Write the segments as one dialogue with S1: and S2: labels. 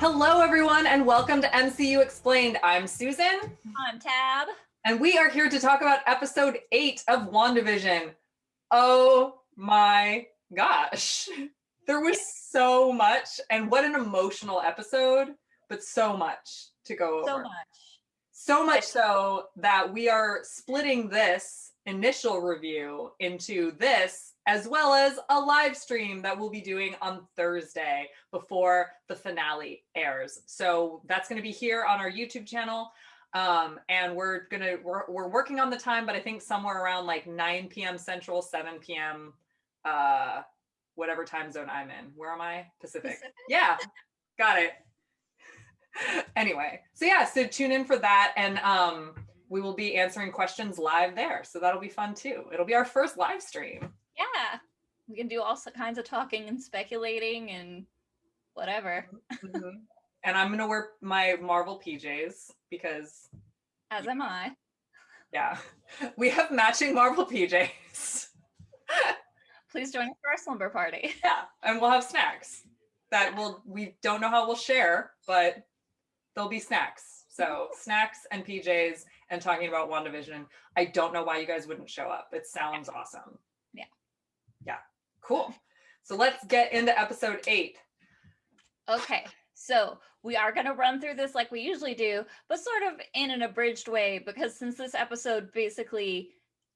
S1: Hello, everyone, and welcome to MCU Explained. I'm Susan.
S2: I'm Tab.
S1: And we are here to talk about episode 8 of Wandavision. Oh my gosh. There was so much, and what an emotional episode, but so much to go over.
S2: So much.
S1: So much so that we are splitting this initial review into this as well as a live stream that we'll be doing on Thursday before the finale airs. So that's going to be here on our YouTube channel. And we're working on the time, but I think somewhere around like 9 p.m. Central, 7 p.m. Whatever time zone I'm in. Where am I? Pacific. Yeah, got it. Anyway, so tune in for that, and we will be answering questions live there. So that'll be fun too. It'll be our first live stream.
S2: Yeah, we can do all kinds of talking and speculating and whatever.
S1: Mm-hmm. And I'm gonna wear my Marvel PJs because,
S2: as am I.
S1: Yeah, we have matching Marvel PJs.
S2: Please join us for our slumber party.
S1: Yeah, and we'll have snacks that we don't know how we'll share, but there'll be snacks. So snacks and PJs and talking about WandaVision. I don't know why you guys wouldn't show up. It sounds awesome. Yeah, cool. So let's get into episode 8.
S2: Okay, so we are going to run through this like we usually do, but sort of in an abridged way, because since this episode basically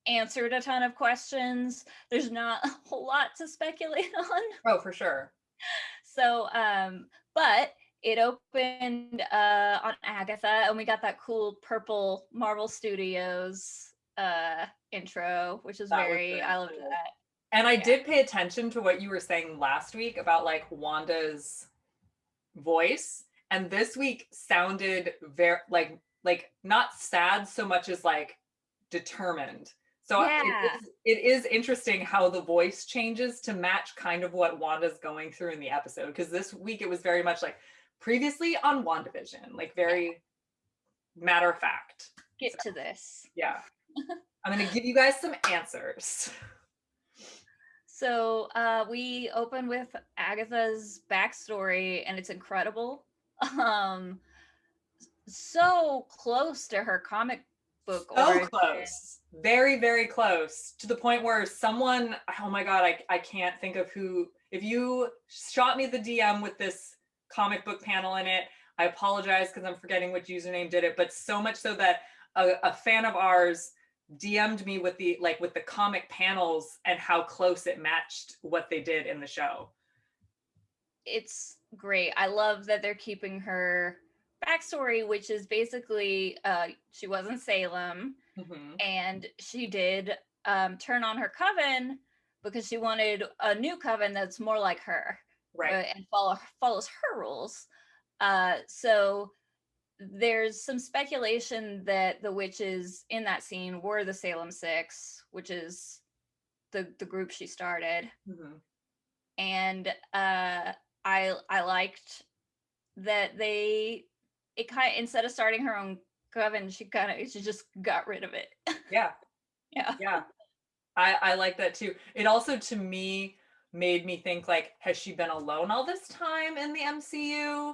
S2: answered a ton of questions, there's not a whole lot to speculate on.
S1: Oh, for sure.
S2: So, but it opened on Agatha, and we got that cool purple Marvel Studios intro, which is I loved that.
S1: And I did pay attention to what you were saying last week about like Wanda's voice, and this week sounded very like not sad so much as like determined. So it is interesting how the voice changes to match kind of what Wanda's going through in the episode, because this week it was very much like previously on WandaVision, like very matter of fact.
S2: Get to this.
S1: Yeah. I'm going to give you guys some answers.
S2: So we open with Agatha's backstory, and it's incredible. So close to her comic book origin.
S1: Close. Very, very close, to the point where someone, oh my God, I can't think of who, if you shot me the DM with this comic book panel in it, I apologize because I'm forgetting which username did it, but so much so that a fan of ours DM'd me with the comic panels and how close it matched what they did in the show.
S2: It's great. I love that they're keeping her backstory, which is basically she was in Salem, and she did turn on her coven because she wanted a new coven that's more like her,
S1: right,
S2: and follows her rules. So there's some speculation that the witches in that scene were the Salem Six, which is the group she started. And I liked that instead of starting her own coven, she just got rid of it.
S1: Yeah.
S2: Yeah.
S1: I like that too. It also, to me, made me think, like, has she been alone all this time in the MCU?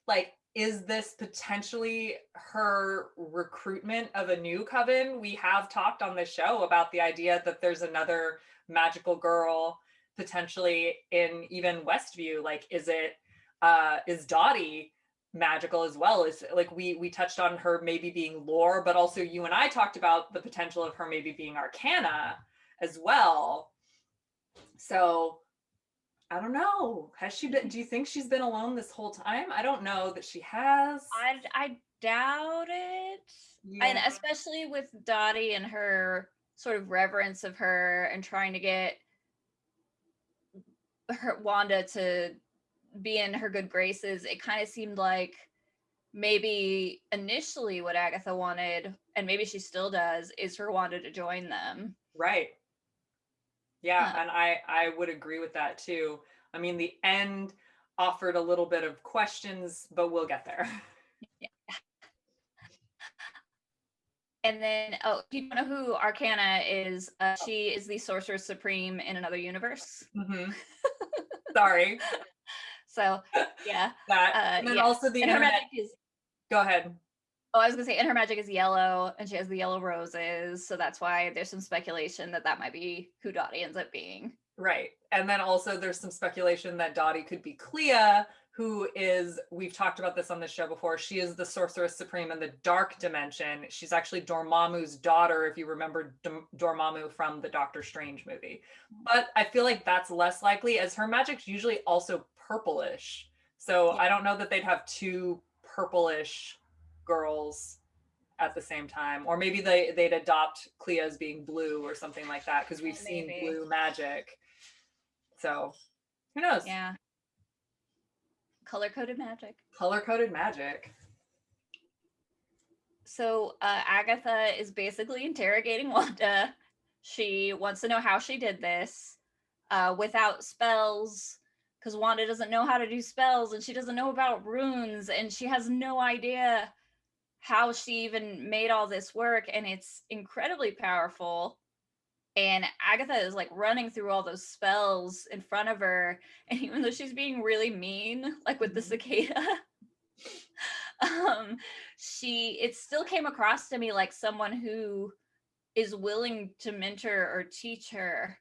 S1: Like, is this potentially her recruitment of a new coven? We have talked on this show about the idea that there's another magical girl potentially in even Westview. Like, is Dottie magical as well? Is like we touched on her maybe being lore, but also you and I talked about the potential of her maybe being arcana as well. So I don't know. Has she been? Do you think she's been alone this whole time? I don't know that she has.
S2: I doubt it.
S1: Yeah.
S2: And especially with Dottie and her sort of reverence of her and trying to get Wanda to be in her good graces, it kind of seemed like maybe initially what Agatha wanted, and maybe she still does, is for Wanda to join them.
S1: Right. Yeah, and I would agree with that too. I mean, the end offered a little bit of questions, but we'll get there.
S2: Yeah. And then, do you know who Arcana is? She is the Sorceress Supreme in another universe.
S1: Sorry.
S2: So yeah.
S1: That, and then
S2: Yeah.
S1: also the
S2: And her
S1: internet.
S2: magic is
S1: Go ahead.
S2: Oh, I was gonna say, and her magic is yellow, and she has the yellow roses, so that's why there's some speculation that that might be who Dottie ends up being.
S1: Right. And then also there's some speculation that Dottie could be Clea, who is, we've talked about this on this show before, she is the Sorceress Supreme in the Dark Dimension. She's actually Dormammu's daughter, if you remember Dormammu from the Doctor Strange movie. But I feel like that's less likely, as her magic's usually also purplish. So
S2: Yeah,
S1: I don't know that they'd have two purplish girls at the same time, or maybe they'd adopt Clea as being blue or something like that, because we've seen
S2: maybe.
S1: blue magic. So who knows?
S2: Yeah. Color-coded magic.
S1: Color-coded magic.
S2: So Agatha is basically interrogating Wanda. She wants to know how she did this without spells, because Wanda doesn't know how to do spells, and she doesn't know about runes, and she has no idea how she even made all this work, and it's incredibly powerful. And Agatha is like running through all those spells in front of her, and even though she's being really mean, like with the cicada, it still came across to me like someone who is willing to mentor or teach her.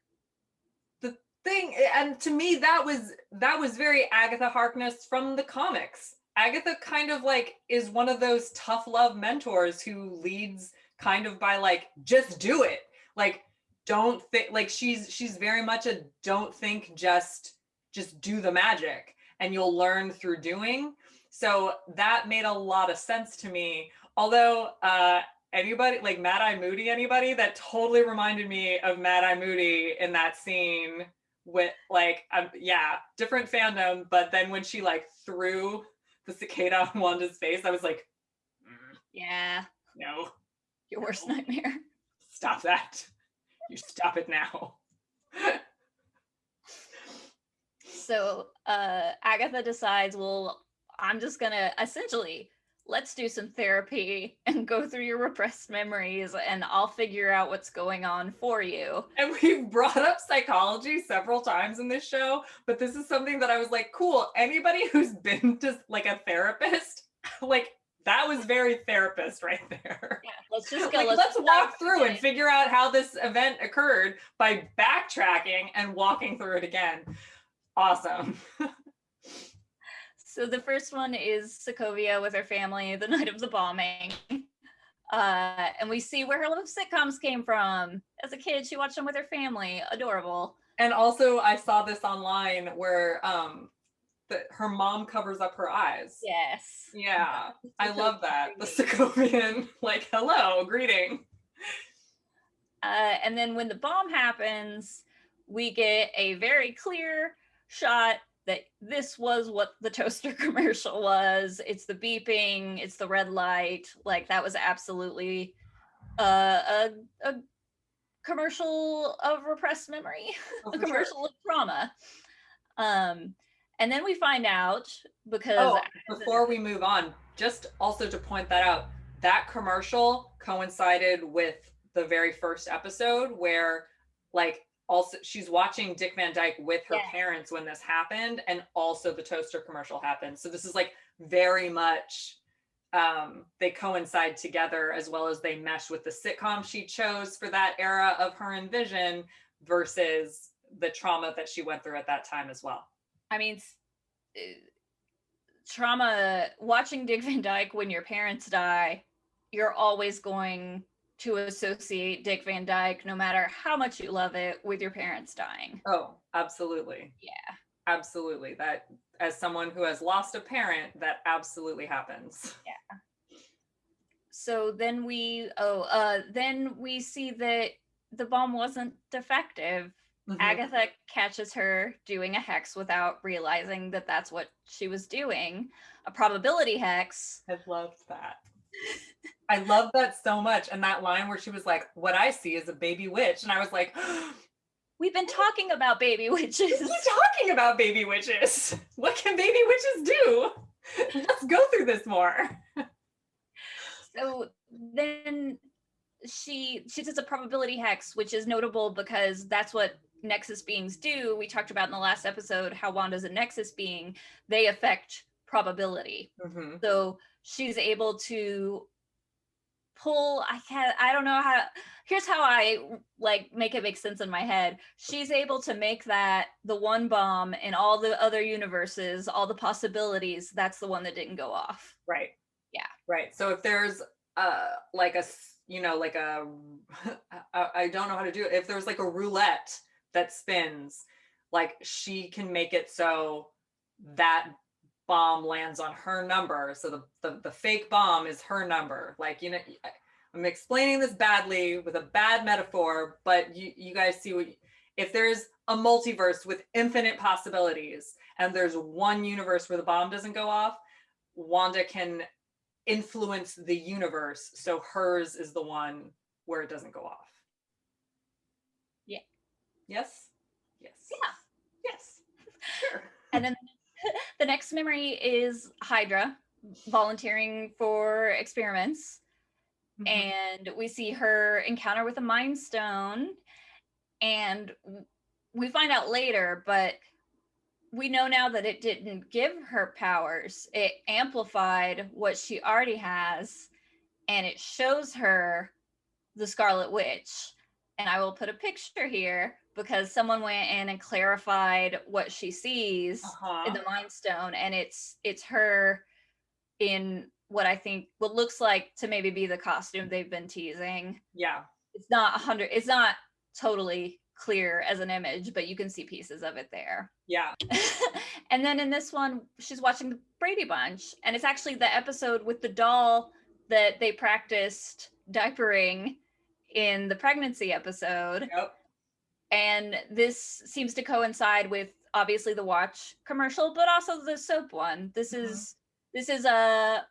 S1: The thing, and to me that was very Agatha Harkness from the comics. Agatha kind of like is one of those tough love mentors who leads kind of by like, just do it. Like, don't think, like she's very much a don't think, just do the magic and you'll learn through doing. So that made a lot of sense to me. Although anybody like Mad Eye Moody, anybody, that totally reminded me of Mad Eye Moody in that scene with like yeah, different fandom, but then when she like threw the cicada on Wanda's face, I was like,
S2: yeah,
S1: no,
S2: your worst nightmare.
S1: Stop that. You stop it now.
S2: So Agatha decides, well, I'm just gonna essentially, let's do some therapy and go through your repressed memories, and I'll figure out what's going on for you.
S1: And we've brought up psychology several times in this show, but this is something that I was like, cool, anybody who's been to like a therapist, like that was very therapist right there.
S2: Yeah, let's just go.
S1: Like, let's walk through and figure out how this event occurred by backtracking and walking through it again. Awesome.
S2: So the first one is Sokovia with her family the night of the bombing. And we see where her love sitcoms came from. As a kid, she watched them with her family. Adorable.
S1: And also, I saw this online where her mom covers up her eyes.
S2: Yes.
S1: Yeah, I love that. The Sokovian, like, hello, greeting.
S2: And then when the bomb happens, we get a very clear shot that this was what the toaster commercial was. It's the beeping, it's the red light. Like, that was absolutely a commercial of repressed memory, a commercial of trauma. And then we find out, because
S1: before we move on, just also to point that out, that commercial coincided with the very first episode where like also she's watching Dick Van Dyke with her parents when this happened, and also the toaster commercial happened. So this is like very much they coincide together, as well as they mesh with the sitcom she chose for that era of her and Vision versus the trauma that she went through at that time as well.
S2: I mean, trauma, watching Dick Van Dyke when your parents die, you're always going to associate Dick Van Dyke, no matter how much you love it, with your parents dying.
S1: Oh, absolutely.
S2: Yeah.
S1: Absolutely. That, as someone who has lost a parent, that absolutely happens.
S2: Yeah. So then we see that the bomb wasn't defective. Mm-hmm. Agatha catches her doing a hex without realizing that that's what she was doing. A probability hex.
S1: I loved that. I love that so much. And that line where she was like, what I see is a baby witch. And I was like,
S2: we've been talking about baby witches.
S1: We've been talking about baby witches. What can baby witches do? Let's go through this more.
S2: So then she does a probability hex, which is notable because that's what Nexus beings do, we talked about in the last episode how Wanda's a Nexus being, they affect probability.
S1: Mm-hmm.
S2: So she's able to pull, I don't know how, here's how I like make it make sense in my head. She's able to make that the one bomb in all the other universes, all the possibilities, that's the one that didn't go off.
S1: Right.
S2: Yeah.
S1: Right. So if there's like a, you know, like a, I don't know how to do it. If there's like a roulette that spins, like she can make it so that bomb lands on her number. So the fake bomb is her number. Like, you know, I'm explaining this badly with a bad metaphor, but you guys see what, if there's a multiverse with infinite possibilities and there's one universe where the bomb doesn't go off, Wanda can influence the universe so hers is the one where it doesn't go off.
S2: Yeah.
S1: Yes? Yes.
S2: Yeah.
S1: Yes. Sure.
S2: And then the next memory is Hydra volunteering for experiments. Mm-hmm. And we see her encounter with a Mind Stone. And we find out later, but we know now that it didn't give her powers. It amplified what she already has. And it shows her the Scarlet Witch. And I will put a picture here because someone went in and clarified what she sees in the Mind Stone, and it's her in what I think what looks like to maybe be the costume they've been teasing.
S1: Yeah.
S2: It's not totally clear as an image, but you can see pieces of it there.
S1: Yeah.
S2: And then in this one, she's watching the Brady Bunch, and it's actually the episode with the doll that they practiced diapering in the pregnancy episode.
S1: Yep.
S2: And this seems to coincide with obviously the watch commercial, but also the soap one. This is a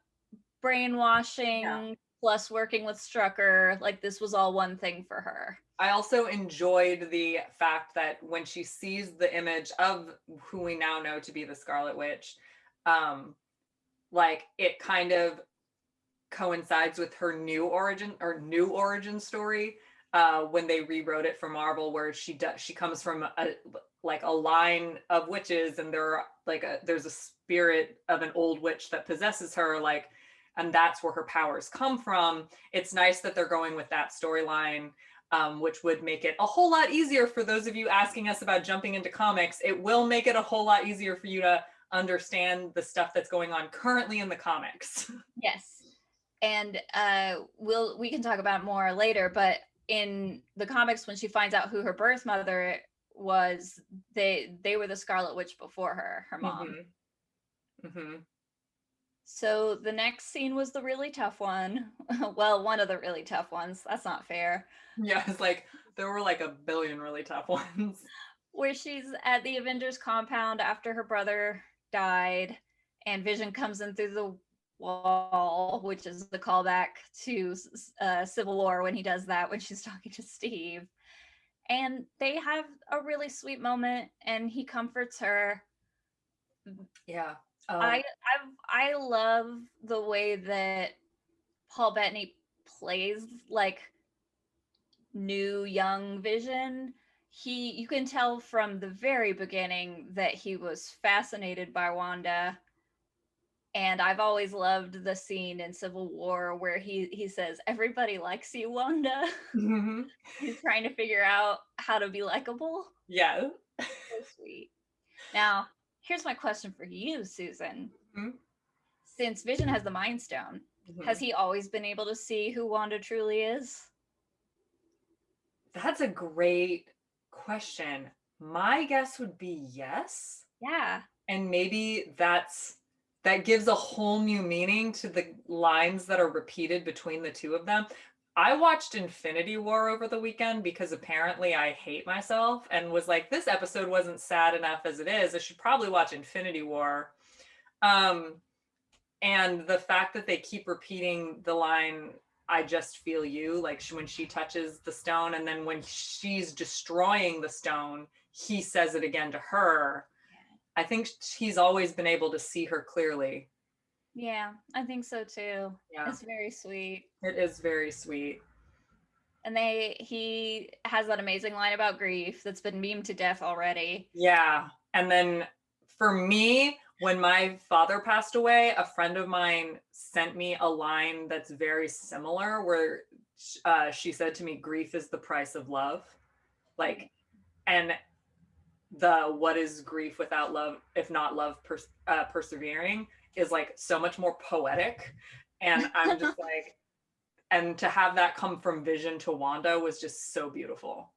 S2: brainwashing plus working with Strucker. Like, this was all one thing for her.
S1: I also enjoyed the fact that when she sees the image of who we now know to be the Scarlet Witch, like it kind of coincides with her new origin story. When they rewrote it for Marvel, where she comes from a line of witches, and there's a spirit of an old witch that possesses her, like, and that's where her powers come from. It's nice that they're going with that storyline, which would make it a whole lot easier for those of you asking us about jumping into comics. It will make it a whole lot easier for you to understand the stuff that's going on currently in the comics.
S2: Yes, and we can talk about it more later, but in the comics, when she finds out who her birth mother was, they were the Scarlet Witch before her mom.
S1: Mm-hmm.
S2: So the next scene was the really tough one. Well, one of the really tough ones. That's not fair.
S1: Yeah, it's like there were like a billion really tough ones.
S2: Where she's at the Avengers compound after her brother died, and Vision comes in through the wall, which is the callback to Civil War when he does that when she's talking to Steve. And they have a really sweet moment, and he comforts her.
S1: Yeah.
S2: I love the way that Paul Bettany plays like new young Vision. You can tell from the very beginning that he was fascinated by Wanda. And I've always loved the scene in Civil War where he says, "Everybody likes you, Wanda."
S1: Mm-hmm.
S2: He's trying to figure out how to be likable.
S1: Yeah.
S2: So sweet. Now, here's my question for you, Susan.
S1: Mm-hmm.
S2: Since Vision has the Mind Stone, has he always been able to see who Wanda truly is?
S1: That's a great question. My guess would be yes.
S2: Yeah.
S1: And maybe that gives a whole new meaning to the lines that are repeated between the two of them. I watched Infinity War over the weekend because apparently I hate myself and was like, this episode wasn't sad enough as it is. I should probably watch Infinity War. And the fact that they keep repeating the line, "I just feel you," like when she touches the stone, and then when she's destroying the stone, he says it again to her. I think he's always been able to see her clearly.
S2: Yeah, I think so too.
S1: Yeah.
S2: It's very sweet.
S1: It is very sweet.
S2: And he has that amazing line about grief that's been memed to death already.
S1: Yeah. And then for me, when my father passed away, a friend of mine sent me a line that's very similar where she said to me, grief is the price of love. Like, and the what is grief without love, if not love persevering, is like so much more poetic. And I'm just like, and to have that come from Vision to Wanda was just so beautiful.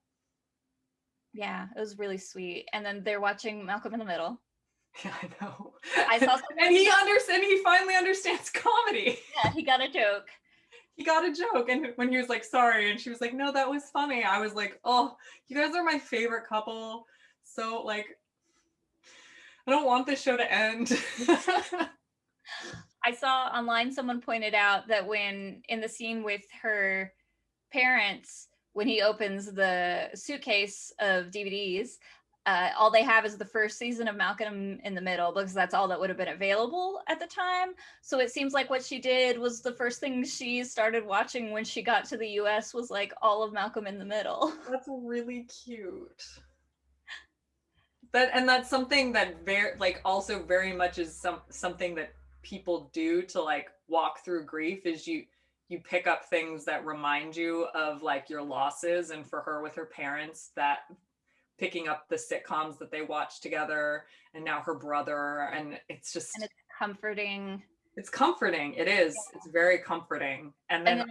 S2: Yeah, it was really sweet. And then they're watching Malcolm in the Middle.
S1: Yeah, I know.
S2: I saw someone,
S1: and he finally understands comedy.
S2: Yeah, he got a joke.
S1: He got a joke, and when he was like, sorry, and she was like, no, that was funny, I was like, oh, you guys are my favorite couple. So like, I don't want this show to end.
S2: I saw online someone pointed out that when in the scene with her parents, when he opens the suitcase of DVDs, all they have is the first season of Malcolm in the Middle, because that's all that would have been available at the time. So it seems like what she did was the first thing she started watching when she got to the US was like all of Malcolm in the Middle.
S1: That's really cute. That's something that also very much is something that people do to like walk through grief, is you pick up things that remind you of like your losses. And for her with her parents, that picking up the sitcoms that they watched together, and now her brother, and it's just,
S2: and it's comforting.
S1: It's comforting. It is. Yeah. It's very comforting. And then
S2: of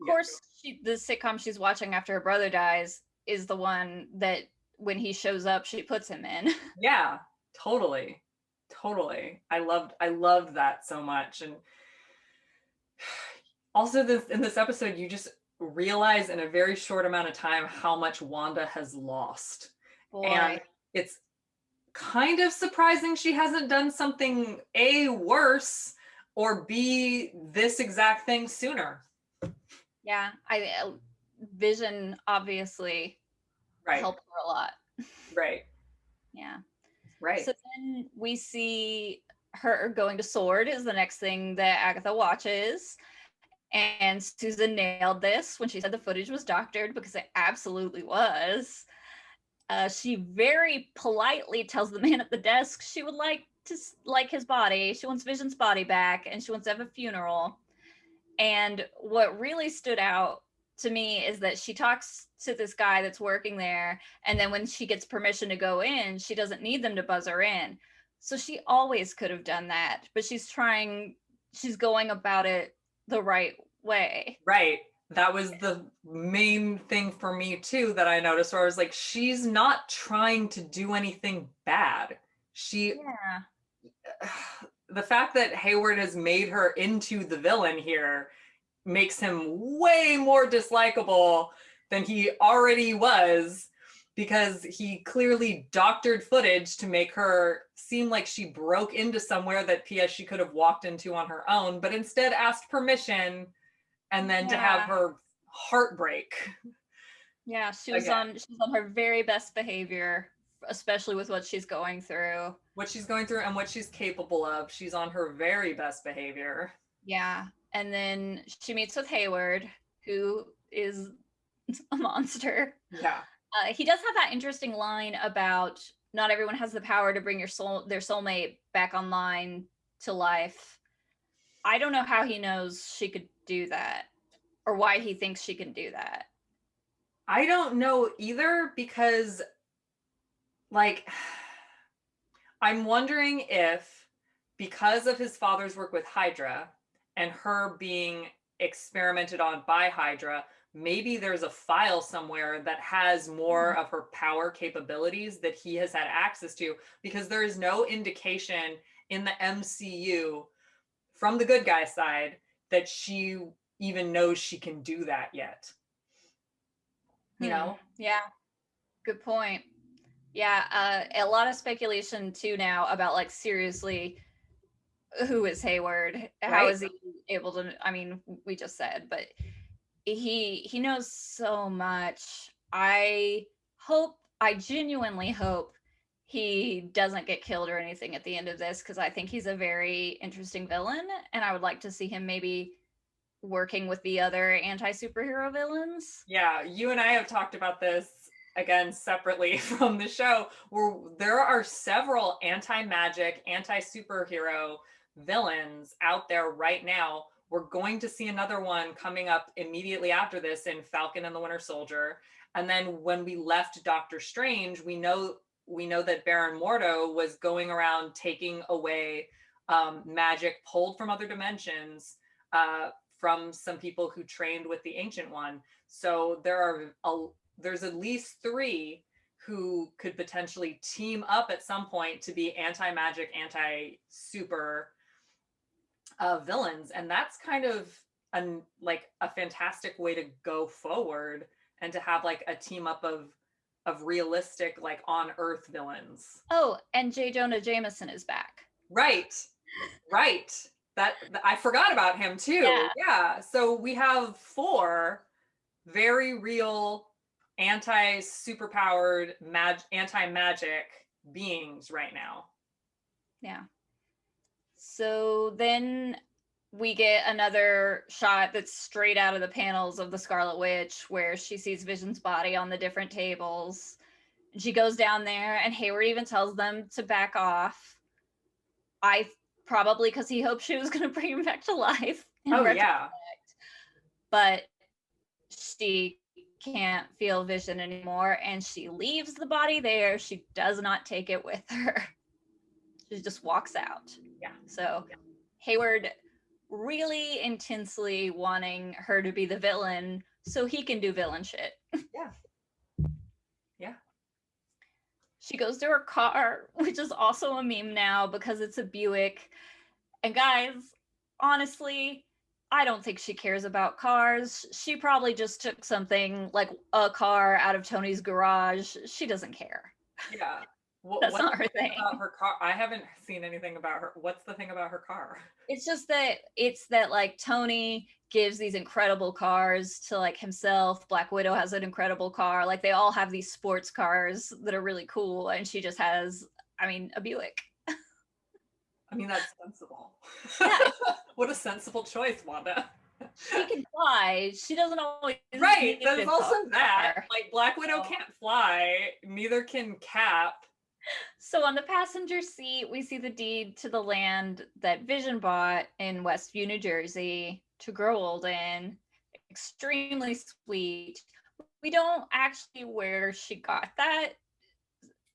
S2: course, the sitcom she's watching after her brother dies is the one that when he shows up, she puts him in.
S1: Yeah, totally. I loved that so much. And also in this episode, you just realize in a very short amount of time how much Wanda has lost.
S2: Boy.
S1: And it's kind of surprising she hasn't done something A, worse, or B, this exact thing sooner.
S2: Yeah, Vision obviously helped her a lot.
S1: Right.
S2: Yeah.
S1: Right.
S2: So then we see her going to Sword is the next thing that Agatha watches. And Susan nailed this when she said the footage was doctored, because it absolutely was. She very politely tells the man at the desk she would like his body. She wants Vision's body back, and she wants to have a funeral. And what really stood out to me is that she talks to this guy that's working there, and then when she gets permission to go in, she doesn't need them to buzz her in. So she always could have done that, but she's going about it the right way.
S1: Right. That was the main thing for me too that I noticed, where I was like, she's not trying to do anything bad. The fact that Hayward has made her into the villain here makes him way more dislikable than he already was, because he clearly doctored footage to make her seem like she broke into somewhere that P.S. she could have walked into on her own, but instead asked permission, and then to have her heartbreak.
S2: Yeah, she's on her very best behavior, especially with what she's going through.
S1: And what she's capable of. She's on her very best behavior.
S2: Yeah. And then she meets with Hayward, who is a monster.
S1: Yeah.
S2: He does have that interesting line about not everyone has the power to bring their soulmate back online to life. I don't know how he knows she could do that, or why he thinks she can do that.
S1: I don't know either, because like, I'm wondering if, because of his father's work with Hydra and her being experimented on by Hydra, maybe there's a file somewhere that has more of her power capabilities that he has had access to, because there is no indication in the MCU from the good guy side that she even knows she can do that yet. You know?
S2: Yeah. Good point. Yeah, a lot of speculation too now about, like, seriously, who is Hayward? Right. How is he able to? I mean, we just said, but he knows so much. I genuinely hope he doesn't get killed or anything at the end of this, because I think he's a very interesting villain, and I would like to see him maybe working with the other anti-superhero villains.
S1: Yeah, you and I have talked about this again separately from the show, where there are several anti-magic, anti-superhero villains out there right now. We're going to see another one coming up immediately after this in Falcon and the Winter Soldier. And then when we left Doctor Strange, we know that Baron Mordo was going around taking away magic pulled from other dimensions from some people who trained with the Ancient One. So there's at least 3 who could potentially team up at some point to be anti-magic, anti-super villains, and that's kind of a fantastic way to go forward and to have like a team up of realistic like on Earth villains.
S2: Oh, and J. Jonah Jameson is back.
S1: Right. That I forgot about him too. Yeah. So we have 4 very real anti-superpowered anti-magic beings right now.
S2: Yeah. So then we get another shot that's straight out of the panels of the Scarlet Witch, where she sees Vision's body on the different tables. And she goes down there, and Hayward even tells them to back off. Probably because he hoped she was going to bring him back to life.
S1: Oh, yeah.
S2: But she can't feel Vision anymore, and she leaves the body there. She does not take it with her. She just walks out.
S1: Yeah.
S2: So Hayward really intensely wanting her to be the villain so he can do villain shit.
S1: Yeah. Yeah.
S2: She goes to her car, which is also a meme now because it's a Buick. And guys, honestly, I don't think she cares about cars. She probably just took something like a car out of Tony's garage. She doesn't care.
S1: Yeah.
S2: That's not her thing.
S1: About her car? I haven't seen anything about her. What's the thing about her car?
S2: It's just that like Tony gives these incredible cars to like himself. Black Widow has an incredible car. Like they all have these sports cars that are really cool, and she just has, a Buick.
S1: I mean, that's sensible.
S2: Yeah.
S1: What a sensible choice, Wanda.
S2: She can fly. She doesn't always.
S1: Right. There's also that. Like Black Widow can't fly. Neither can Cap.
S2: So on the passenger seat, we see the deed to the land that Vision bought in Westview, New Jersey to grow old in. Extremely sweet. We don't actually where she got that.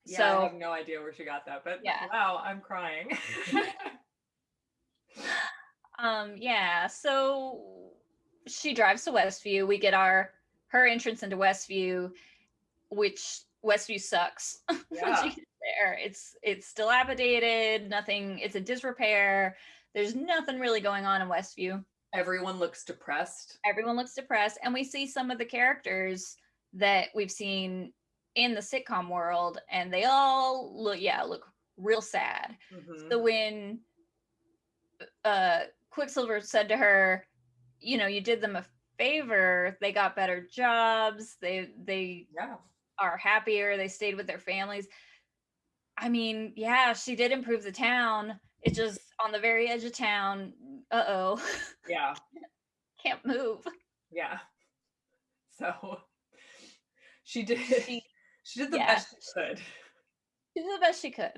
S1: Yeah,
S2: so,
S1: I have no idea where she got that, but
S2: yeah.
S1: Wow, I'm crying.
S2: Yeah, so she drives to Westview. We get her entrance into Westview, which Westview sucks.
S1: Yeah.
S2: There. It's dilapidated, nothing, it's in disrepair. There's nothing really going on in Westview.
S1: Everyone looks depressed.
S2: And we see some of the characters that we've seen in the sitcom world, and they all look real sad.
S1: Mm-hmm.
S2: So when Quicksilver said to her, you did them a favor, they got better jobs, they are happier, they stayed with their families. She did improve the town. It's just on the very edge of town.
S1: Yeah.
S2: Can't move.
S1: Yeah. So she did the best she could.
S2: She did the best she could.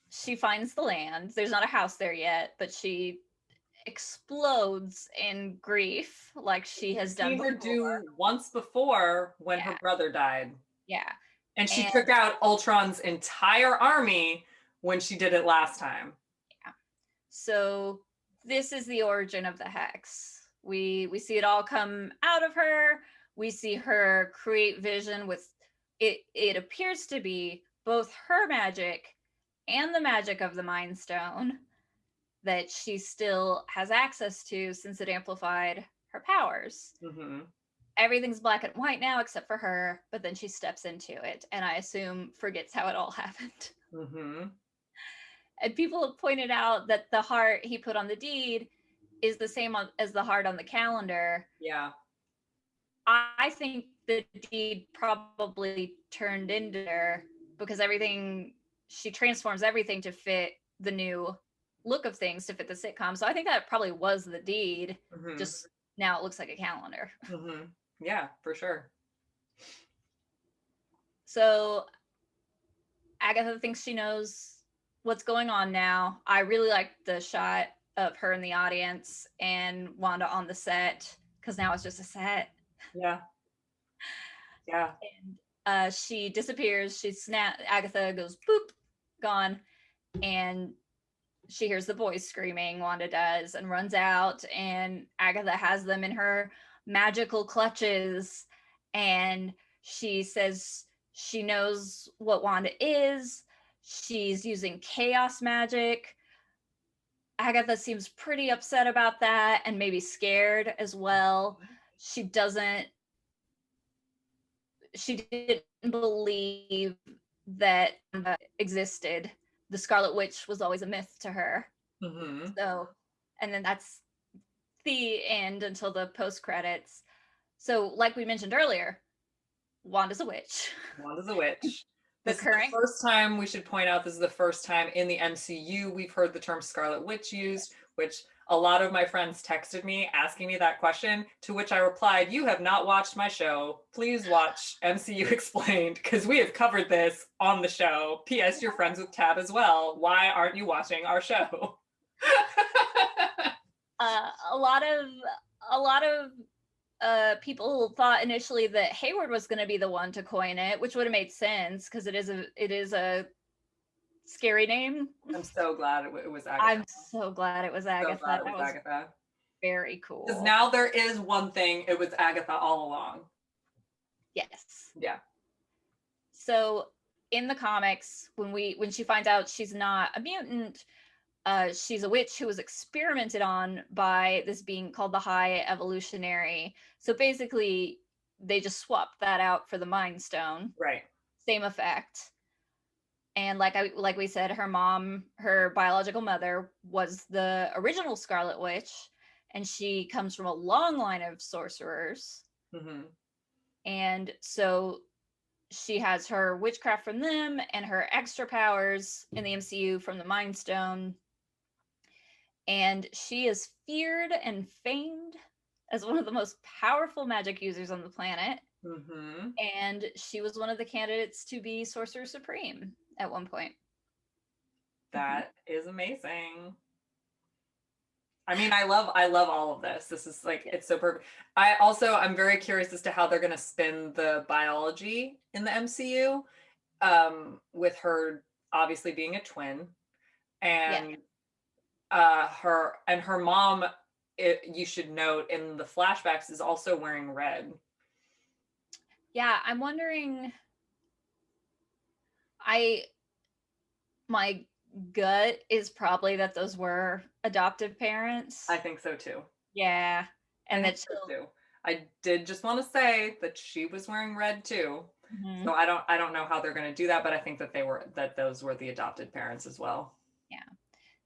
S2: She finds the land. There's not a house there yet, but she explodes in grief like she has done before.
S1: Do once before when her brother died.
S2: Yeah.
S1: And she took out Ultron's entire army when she did it last time.
S2: Yeah. So this is the origin of the Hex. We see it all come out of her. We see her create Vision with it. It appears to be both her magic and the magic of the Mind Stone that she still has access to since it amplified her powers.
S1: Mm-hmm.
S2: Everything's black and white now except for her, but then she steps into it and I assume forgets how it all happened.
S1: Mm-hmm.
S2: And people have pointed out that the heart he put on the deed is the same as the heart on the calendar.
S1: Yeah.
S2: I think the deed probably turned into her because she transforms everything to fit the new look of things to fit the sitcom. So I think that probably was the deed.
S1: Mm-hmm.
S2: Just now it looks like a calendar.
S1: Mm-hmm. Yeah, for sure.
S2: So Agatha thinks she knows what's going on now. I really like the shot of her in the audience and Wanda on the set, because now it's just a set.
S1: Yeah. Yeah.
S2: And she disappears. Agatha goes boop, gone, and she hears the boys screaming. Wanda does, and runs out. And Agatha has them in her magical clutches, and she says she knows what Wanda is. She's using chaos magic. Agatha seems pretty upset about that and maybe scared as well. She didn't believe that existed. The Scarlet Witch was always a myth to her.
S1: Mm-hmm.
S2: So, and then that's the end until the post credits. So, like we mentioned earlier, Wanda's a witch.
S1: Wanda's a witch.
S2: The
S1: This is the
S2: current,
S1: first time, we should point out, this is the first time in the MCU we've heard the term Scarlet Witch used, which a lot of my friends texted me asking me that question, to which I replied, you have not watched my show. Please watch MCU Explained, because we have covered this on the show. P.S. You're friends with Tab as well. Why aren't you watching our show?
S2: a lot of people thought initially that Hayward was going to be the one to coin it, which would have made sense because it is a scary name.
S1: I'm so glad it was Agatha.
S2: I'm so glad it was Agatha.
S1: So glad it was Agatha.
S2: Very cool.
S1: Because now there is one thing, it was Agatha all along.
S2: Yes.
S1: Yeah.
S2: So in the comics, when she finds out she's not a mutant, she's a witch who was experimented on by this being called the High Evolutionary. So basically, they just swapped that out for the Mind Stone.
S1: Right.
S2: Same effect. And like we said, her mom, her biological mother, was the original Scarlet Witch, and she comes from a long line of sorcerers.
S1: Mm-hmm.
S2: And so she has her witchcraft from them and her extra powers in the MCU from the Mind Stone. And she is feared and famed as one of the most powerful magic users on the planet.
S1: Mm-hmm.
S2: And she was one of the candidates to be Sorcerer Supreme at one point.
S1: That is amazing. I mean, I love all of this. This is like, it's so perfect. I'm very curious as to how they're going to spin the biology in the MCU, with her obviously being a twin, and her mom, you should note in the flashbacks, is also wearing red.
S2: Yeah, I'm wondering. My gut is probably that those were adoptive parents.
S1: I think so too.
S2: Yeah, and
S1: that's so too. I did just want to say that she was wearing red too. Mm-hmm. So I don't know how they're going to do that, but I think that those were the adopted parents as well.
S2: Yeah,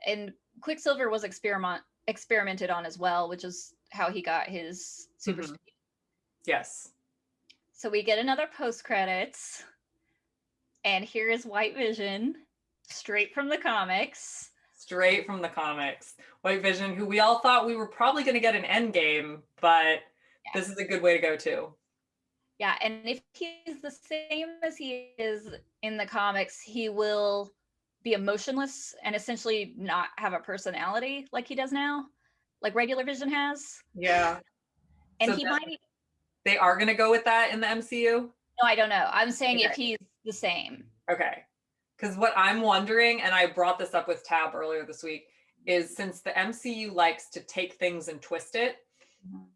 S2: and Quicksilver was experimented on as well, which is how he got his super speed.
S1: Yes.
S2: So we get another post credits, and here is White Vision, straight from the comics.
S1: Straight from the comics. White Vision, who we all thought we were probably going to get an Endgame, but this is a good way to go too.
S2: Yeah, and if he's the same as he is in the comics, he will be emotionless and essentially not have a personality like he does now, like regular Vision has.
S1: Yeah.
S2: And
S1: so they are going to go with that in the MCU?
S2: No, I don't know. I'm saying if he's the same.
S1: Okay. Because what I'm wondering, and I brought this up with Tab earlier this week, is since the MCU likes to take things and twist it,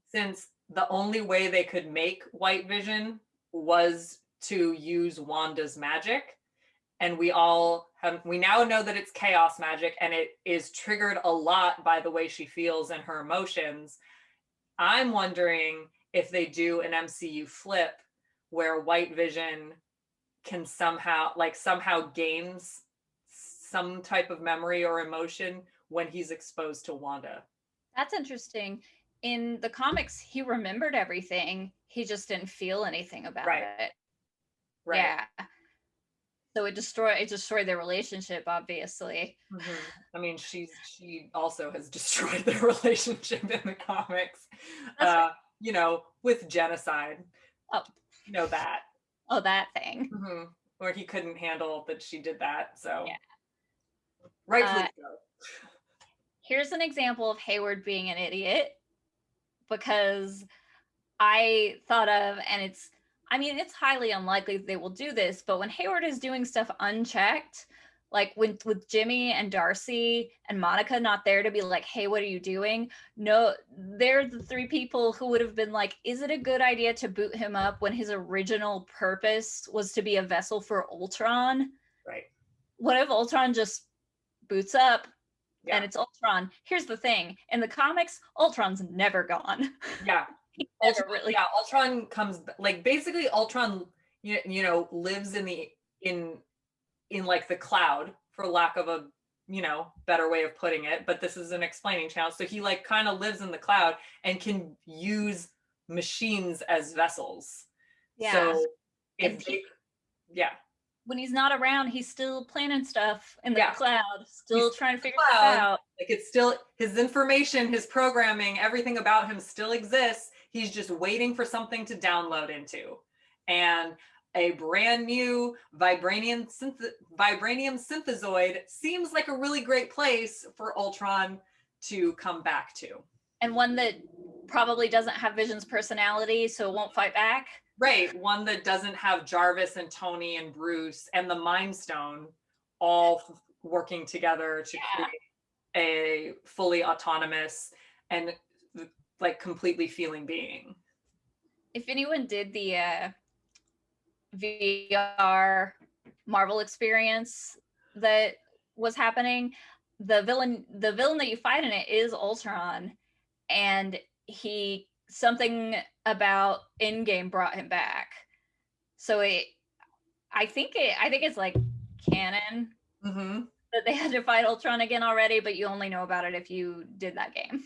S1: since the only way they could make White Vision was to use Wanda's magic, and we now know that it's chaos magic, and it is triggered a lot by the way she feels and her emotions. I'm wondering if they do an MCU flip where White Vision can somehow gains some type of memory or emotion when he's exposed to Wanda.
S2: That's interesting. In the comics, he remembered everything. He just didn't feel anything about it.
S1: Right.
S2: Yeah. So it destroyed their relationship, obviously.
S1: Mm-hmm. I mean, she also has destroyed their relationship in the comics,
S2: That's right.
S1: you know, with genocide.
S2: Oh,
S1: You know that.
S2: oh, that thing.
S1: Mm-hmm. Where he couldn't handle that she did that. So
S2: Yeah.
S1: rightfully
S2: Uh,
S1: so.
S2: Here's an example of Hayward being an idiot, because I thought of, and I mean, it's highly unlikely they will do this, but when Hayward is doing stuff unchecked, like with Jimmy and Darcy and Monica not there to be like, hey, what are you doing? No, they're the three people who would have been like, is it a good idea to boot him up when his original purpose was to be a vessel for Ultron?
S1: Right.
S2: What if Ultron just boots up
S1: Yeah.
S2: and it's Ultron? Here's the thing. In the comics, Ultron's never gone.
S1: Yeah. Ultron comes like basically Ultron you know lives in in like the cloud, for lack of a better way of putting it, but this is an explaining channel, so he like kind of lives in the cloud and can use machines as vessels.
S2: Yeah.
S1: So
S2: And
S1: if they yeah
S2: when he's not around, he's still planning stuff in the
S1: yeah
S2: cloud,
S1: he's
S2: still trying to figure stuff
S1: cloud,
S2: out.
S1: like it's still his information, his programming, everything about him still exists. He's just waiting for something to download into, and a brand new vibranium synthezoid seems like a really great place for Ultron to come back to.
S2: And one that probably doesn't have Vision's personality, so it won't fight back.
S1: Right, one that doesn't have Jarvis and Tony and Bruce and the Mind Stone all working together to create a fully autonomous and like completely feeling being.
S2: If anyone did the VR Marvel experience that was happening, the villain that you fight in it is Ultron, and something about Endgame brought him back. So I think it's like canon that they had to fight Ultron again already, but you only know about it if you did that game.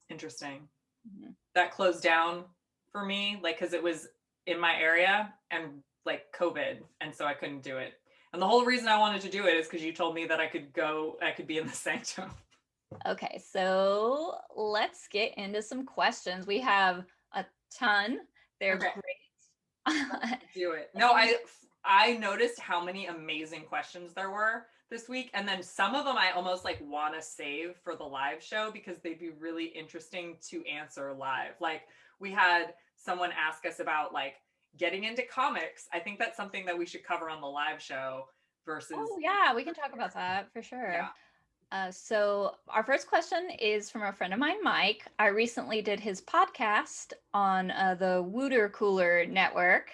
S1: Interesting. That closed down for me, like, because it was in my area and like COVID, and so I couldn't do it. And the whole reason I wanted to do it is because you told me that I could be in the Sanctum.
S2: Okay, so let's get into some questions. We have a ton. They're great.
S1: Let's do it. No, I noticed how many amazing questions there were this week, and then some of them I almost like want to save for the live show because they'd be really interesting to answer live. Like we had someone ask us about like getting into comics. I think that's something that we should cover on the live show versus.
S2: Oh yeah, we can talk about that for sure. Yeah. So our first question is from a friend of mine, Mike. I recently did his podcast on the Wooter Cooler Network.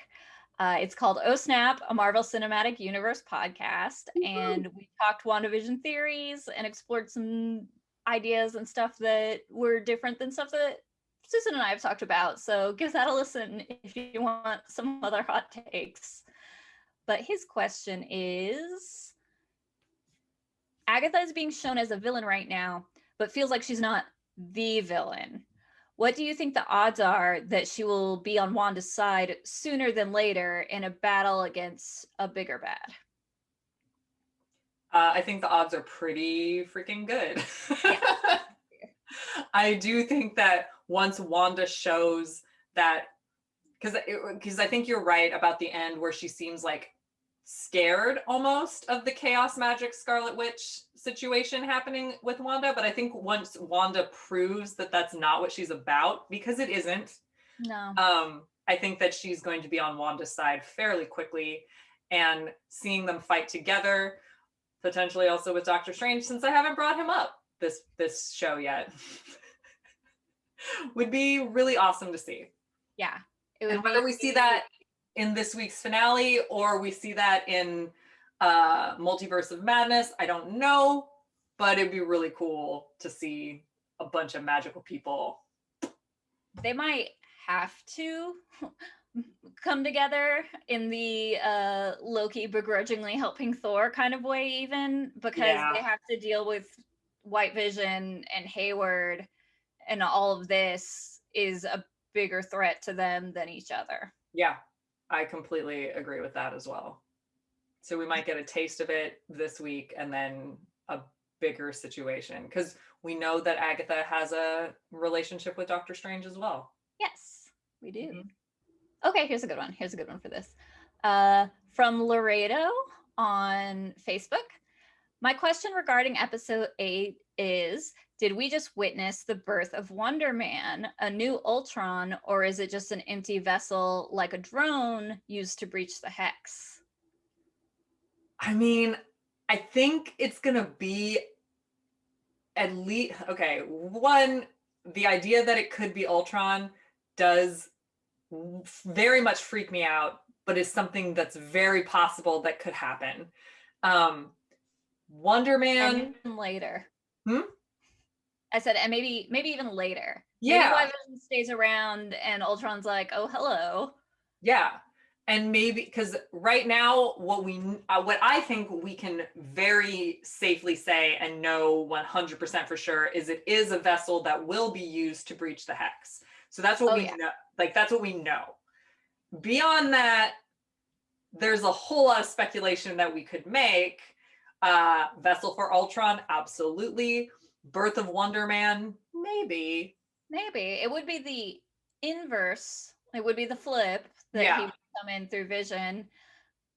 S2: It's called Oh Snap, a Marvel Cinematic Universe podcast. And we talked WandaVision theories and explored some ideas and stuff that were different than stuff that Susan and I have talked about. So give that a listen if you want some other hot takes. But his question is, Agatha is being shown as a villain right now, but feels like she's not the villain. What do you think the odds are that she will be on Wanda's side sooner than later in a battle against a bigger bad?
S1: I think the odds are pretty freaking good. Yeah. I do think that once Wanda shows that, because I think you're right about the end where she seems like scared almost of the chaos magic Scarlet Witch situation happening with Wanda, but I think once Wanda proves that that's not what she's about, because it isn't.
S2: No.
S1: I think that she's going to be on Wanda's side fairly quickly, and seeing them fight together, potentially also with Doctor Strange, since I haven't brought him up this show yet, would be really awesome to see.
S2: Yeah.
S1: And whether we see that in this week's finale or we see that in Multiverse of Madness, I don't know, but it'd be really cool to see a bunch of magical people.
S2: They might have to come together in the Loki begrudgingly helping Thor kind of way, even because they have to deal with White Vision and Hayward, and all of this is a bigger threat to them than each other.
S1: Yeah, I completely agree with that as well. So we might get a taste of it this week and then a bigger situation, because we know that Agatha has a relationship with Doctor Strange as well.
S2: Yes, we do.
S1: Mhm.
S2: Okay, here's a good one. Here's a good one for this. From Laredo on Facebook. My question regarding episode 8 is, did we just witness the birth of Wonder Man, a new Ultron, or is it just an empty vessel like a drone used to breach the Hex?
S1: I mean, I think it's gonna be at least okay. One, the idea that it could be Ultron does very much freak me out, but is something that's very possible that could happen. Um, Wonder
S2: And
S1: Man.
S2: even later.
S1: Hmm?
S2: I said, and maybe even later. Maybe
S1: Yeah,
S2: Wandavision stays around and Ultron's like, oh, hello.
S1: yeah. And maybe because right now, what I think we can very safely say and know 100% for sure is it is a vessel that will be used to breach the hex. So that's what
S2: Oh,
S1: we
S2: yeah.
S1: know. Like that's what we know. Beyond that, there's a whole lot of speculation that we could make. Vessel for Ultron, absolutely. Birth of Wonder Man, maybe.
S2: Maybe. It would be the inverse. It would be the flip that he
S1: Yeah,
S2: would come in through Vision.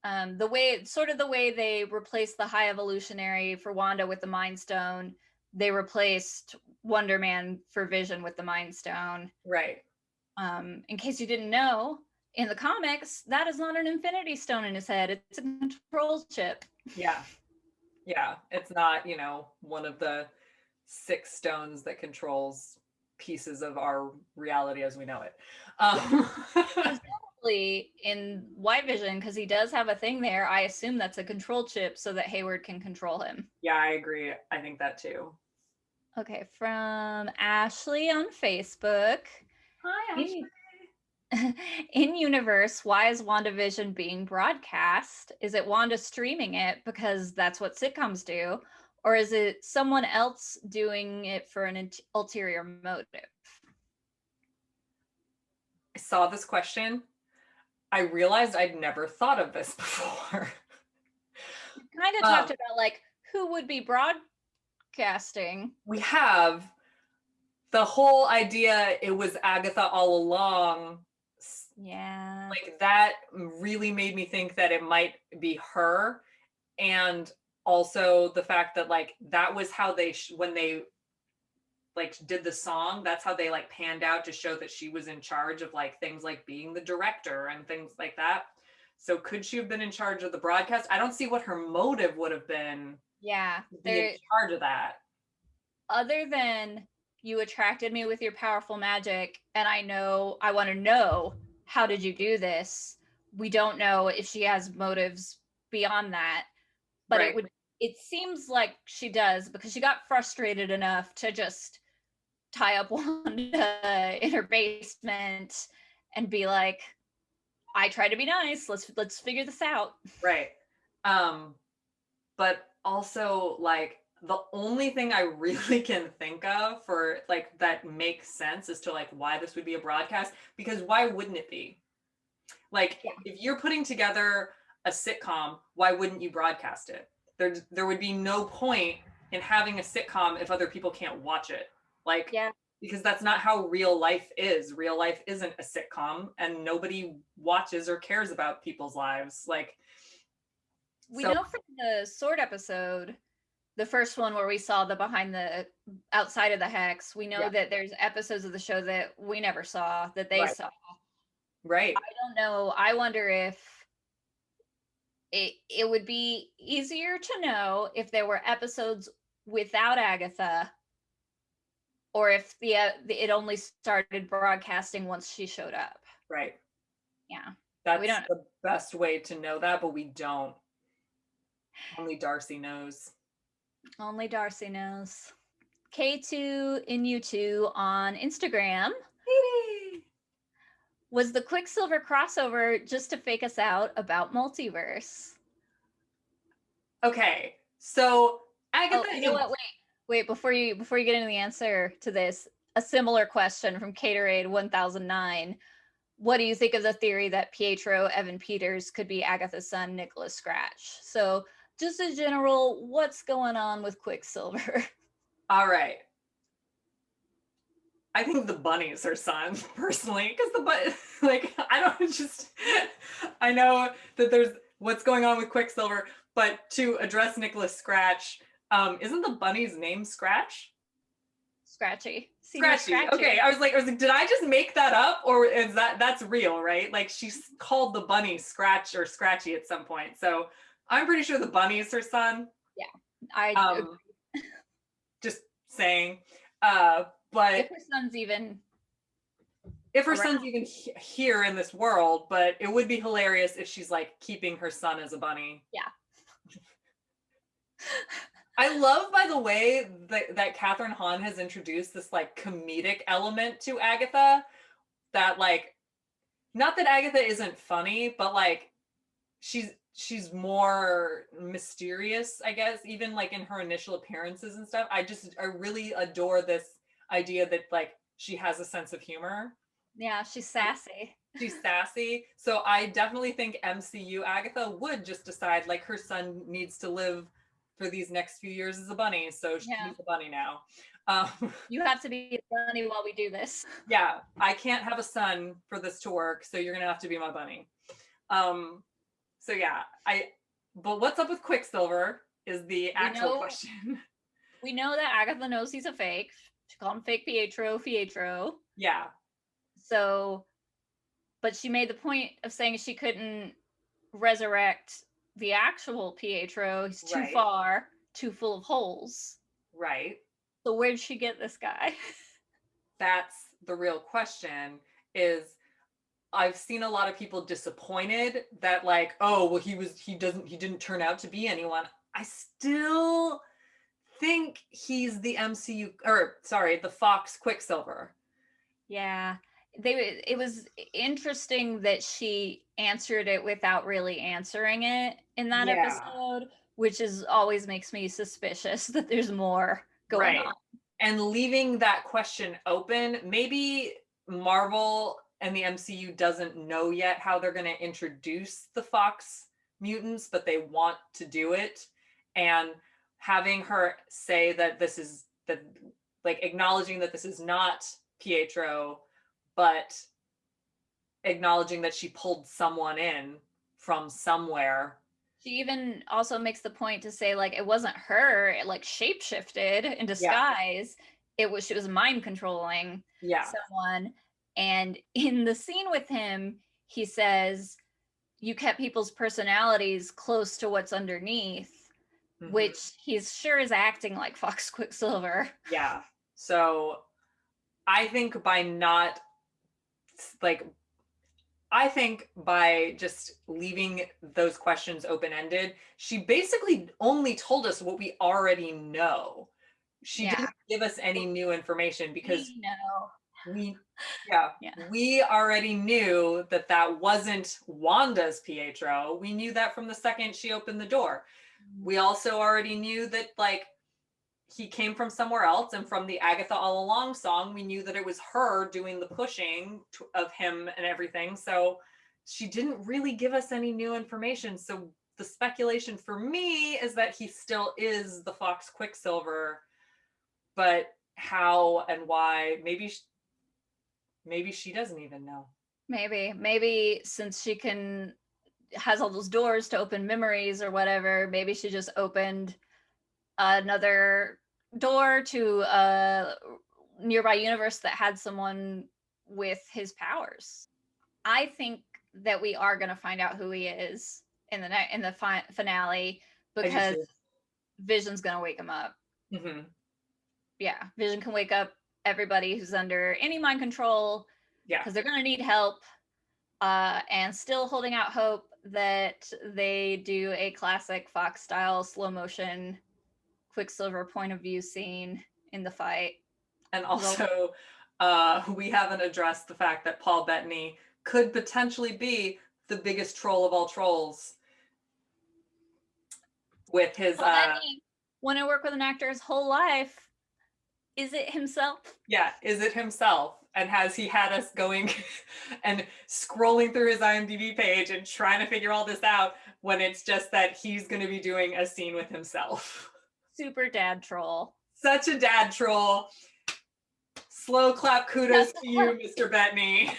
S2: The way they replaced the High Evolutionary for Wanda with the Mind Stone, they replaced Wonder Man for Vision with the Mind Stone.
S1: right.
S2: In case you didn't know, in the comics, that is not an Infinity Stone in his head. It's a control chip.
S1: Yeah, yeah. It's not, one of the 6 stones that controls pieces of our reality as we know it.
S2: Presumably in White Vision, because he does have a thing there, I assume that's a control chip so that Hayward can control him.
S1: Yeah, I agree. I think that too.
S2: Okay, from Ashley on Facebook.
S1: Hi, Ashley.
S2: In universe, why is WandaVision being broadcast? Is it Wanda streaming it because that's what sitcoms do? Or is it someone else doing it for an ulterior motive?
S1: I saw this question. I realized I'd never thought of this before.
S2: Kind of talked about like who would be broadcasting.
S1: We have the whole idea it was Agatha all along.
S2: Yeah.
S1: Like that really made me think that it might be her. And also the fact that like that was how they when they like did the song, that's how they like panned out to show that she was in charge of like things like being the director and things like that. So could she have been in charge of the broadcast? I don't see what her motive would have been
S2: Yeah.
S1: to be in charge of that.
S2: Other than you attracted me with your powerful magic, and I want to know how did you do this? We don't know if she has motives beyond that, but
S1: Right.
S2: it seems like she does because she got frustrated enough to just tie up Wanda in her basement and be like, I try to be nice. Let's figure this out.
S1: Right. But also like the only thing I really can think of for like that makes sense as to like why this would be a broadcast, because why wouldn't it be? Like
S2: Yeah.
S1: if you're putting together a sitcom, why wouldn't you broadcast it? There would be no point in having a sitcom if other people can't watch it. Like
S2: Yeah.
S1: because that's not how real life is. Real life isn't a sitcom and nobody watches or cares about people's lives. Like
S2: We
S1: so
S2: know from the Sword episode, the first one where we saw the behind the outside of the hex, we know
S1: yeah,
S2: that there's episodes of the show that we never saw that they
S1: right.
S2: saw.
S1: Right.
S2: I don't know. I wonder if it would be easier to know if there were episodes without Agatha, or if it only started broadcasting once she showed up.
S1: Right.
S2: Yeah.
S1: That's
S2: We don't know.
S1: the best way to know that, but we don't. Only Darcy knows.
S2: Only Darcy knows. K2 in U2 on Instagram. Was the Quicksilver crossover just to fake us out about multiverse?
S1: Okay, so Agatha.
S2: Oh, you know what? Wait. Before you get into the answer to this, a similar question from Caterade 1009. what do you think of the theory that Pietro Evan Peters could be Agatha's son, Nicholas Scratch? So just a general, what's going on with Quicksilver?
S1: All right. I think the bunny's her son, personally, because like, I know that there's what's going on with Quicksilver, but to address Nicholas Scratch, isn't the bunny's name Scratch?
S2: Scratchy. Senior
S1: Scratchy. Okay, I was like, did I just make that up, or is that's real, right? Like, she's called the bunny Scratch or Scratchy at some point, so I'm pretty sure the bunny is her son.
S2: Yeah, I
S1: agree. Just saying. But
S2: if her son's even
S1: here in this world, but it would be hilarious if she's like keeping her son as a bunny.
S2: Yeah.
S1: I love, by the way, that Catherine Hahn has introduced this like comedic element to Agatha, that like, not that Agatha isn't funny, but like she's more mysterious, I guess, even like in her initial appearances and stuff. I really adore this idea that like she has a sense of humor.
S2: Yeah, she's sassy.
S1: She's sassy. So I definitely think MCU Agatha would just decide like her son needs to live for these next few years as a bunny, so she's a bunny now.
S2: You have to be a bunny while we do this.
S1: Yeah, I can't have a son for this to work, so you're gonna have to be my bunny. So yeah, but what's up with Quicksilver is the actual question.
S2: We know that Agatha knows he's a fake. She called him fake Pietro.
S1: Yeah.
S2: So, but she made the point of saying she couldn't resurrect the actual Pietro. He's too far, too full of holes.
S1: Right.
S2: So where'd she get this guy?
S1: That's the real question. Is I've seen a lot of people disappointed that like, oh, well, he didn't turn out to be anyone. I still think he's the the Fox Quicksilver.
S2: Yeah. It was interesting that she answered it without really answering it in that episode, which always makes me suspicious that there's more going on.
S1: And leaving that question open, maybe Marvel and the MCU doesn't know yet how they're going to introduce the Fox mutants, but they want to do it. And having her say that acknowledging that this is not Pietro, but acknowledging that she pulled someone in from somewhere.
S2: She even also makes the point to say like it wasn't her, it like shapeshifted in disguise. She was mind controlling someone. And in the scene with him, he says, you kept people's personalities close to what's underneath, which he's sure is acting like Fox Quicksilver.
S1: Yeah. So I think by just leaving those questions open-ended, she basically only told us what we already know. She didn't give us any new information because we already knew that wasn't Wanda's Pietro. We knew that from the second she opened the door. We also already knew that like he came from somewhere else, and from the Agatha All Along song, we knew that it was her doing the pushing of him and everything. So she didn't really give us any new information. So the speculation for me is that he still is the Fox Quicksilver, but how and why, maybe she doesn't even know.
S2: Maybe since she has all those doors to open memories or whatever, maybe she just opened another door to a nearby universe that had someone with his powers. I think that we are going to find out who he is in the finale, because Vision's going to wake him up.
S1: Mm-hmm.
S2: Yeah, Vision can wake up everybody who's under any mind control, because they're going to need help, and still holding out hope that they do a classic Fox style slow motion Quicksilver point of view scene in the fight.
S1: And also, we haven't addressed the fact that Paul Bettany could potentially be the biggest troll of all trolls with his
S2: want to work with an actor his whole life. Is it himself?
S1: Yeah, is it himself? and has he had us going and scrolling through his IMDb page and trying to figure all this out when it's just that he's going to be doing a scene with himself.
S2: Super dad troll.
S1: Such a dad troll. Slow clap kudos to you, Mr. Bettany.